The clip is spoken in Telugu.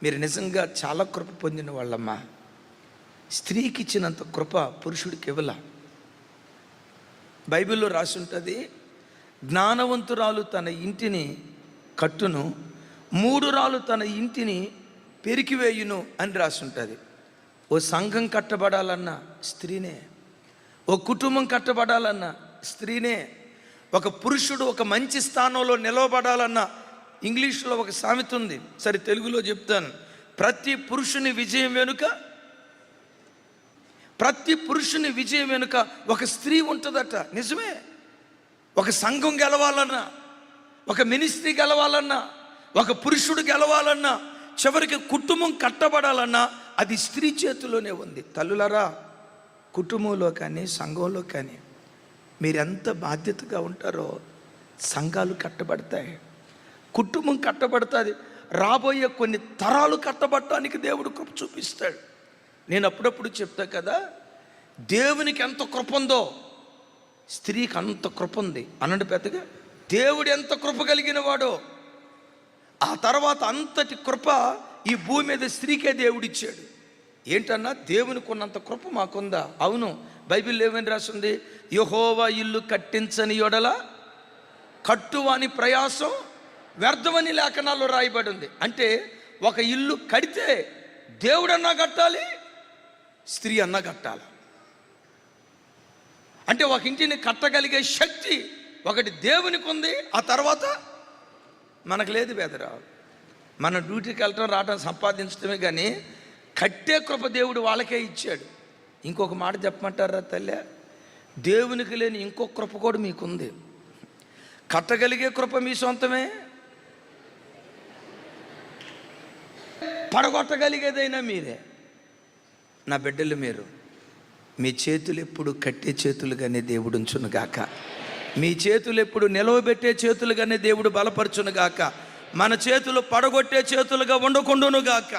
మీరు నిజంగా చాలా కృప పొందిన వాళ్ళమ్మా. స్త్రీకి ఇచ్చినంత కృప పురుషుడికి ఇవ్వల. బైబిల్లో రాసి ఉంటుంది, జ్ఞానవంతురాలు తన ఇంటిని కట్టును, మూఢురాలు తన ఇంటిని పెరికివేయును అని రాసి ఉంటుంది. ఓ సంఘం కట్టబడాలన్నా స్త్రీనే, ఓ కుటుంబం కట్టబడాలన్నా స్త్రీనే, ఒక పురుషుడు ఒక మంచి స్థానంలో నిలవబడాలన్నా, ఇంగ్లీష్లో ఒక సామెత ఉంది, సరే తెలుగులో చెప్తాను. ప్రతి పురుషుని విజయం వెనుక ఒక స్త్రీ ఉంటుందట. నిజమే. ఒక సంఘం గెలవాలన్నా, ఒక మినిస్ట్రీ గెలవాలన్నా, ఒక పురుషుడు గెలవాలన్నా, చివరికి కుటుంబం కట్టబడాలన్నా అది స్త్రీ చేతిలోనే ఉంది. తల్లులారా, కుటుంబంలో కానీ సంఘంలో కానీ మీరు ఎంత బాధ్యతగా ఉంటారో సంఘాలు కట్టబడతాయి, కుటుంబం కట్టబడుతుంది, రాబోయే కొన్ని తరాలు కట్టబడటానికి దేవుడు కృప చూపిస్తాడు. నేను అప్పుడప్పుడు చెప్తా కదా, దేవునికి ఎంత కృప ఉందో స్త్రీకి అంత కృప ఉంది అనండి. పెద్దగా దేవుడు ఎంత కృప కలిగిన వాడో, ఆ తర్వాత అంతటి కృప ఈ భూమి మీద స్త్రీకే దేవుడిచ్చాడు. ఏంటన్నా, దేవునికి ఉన్నంత కృప మాకుందా? అవును. బైబిల్ ఏమని రాసింది? యెహోవా ఇల్లు కట్టించని యెడల కట్టువాని ప్రయాసం వ్యర్థమని లేఖనాల్లో రాయబడి ఉంది. అంటే ఒక ఇల్లు కడితే దేవుడన్నా కట్టాలి, స్త్రీ అన్నా కట్టాలి. అంటే ఒక ఇంటిని కట్టగలిగే శక్తి ఒకటి దేవునికి ఉంది, ఆ తర్వాత మనకు లేదు. బెదరా, మన డ్యూటీకి వెళ్ళటం రావటం సంపాదించడమే కానీ కట్టే కృప దేవుడు వాళ్ళకే ఇచ్చాడు. ఇంకొక మాట చెప్పమంటారా తల్లి? దేవునికి లేని ఇంకొక కృప కూడా మీకుంది. కట్టగలిగే కృప మీ సొంతమే, పడగొట్టగలిగేదైనా మీరే. నా బిడ్డలు, మీరు మీ చేతులు ఎప్పుడు కట్టే చేతులుగానే దేవుడు ఉంచునుగాక, మీ చేతులు ఎప్పుడు నిలవబెట్టే చేతులుగానే దేవుడు బలపరచునుగాక, మన చేతులు పడగొట్టే చేతులుగా ఉండకుండానుగాక.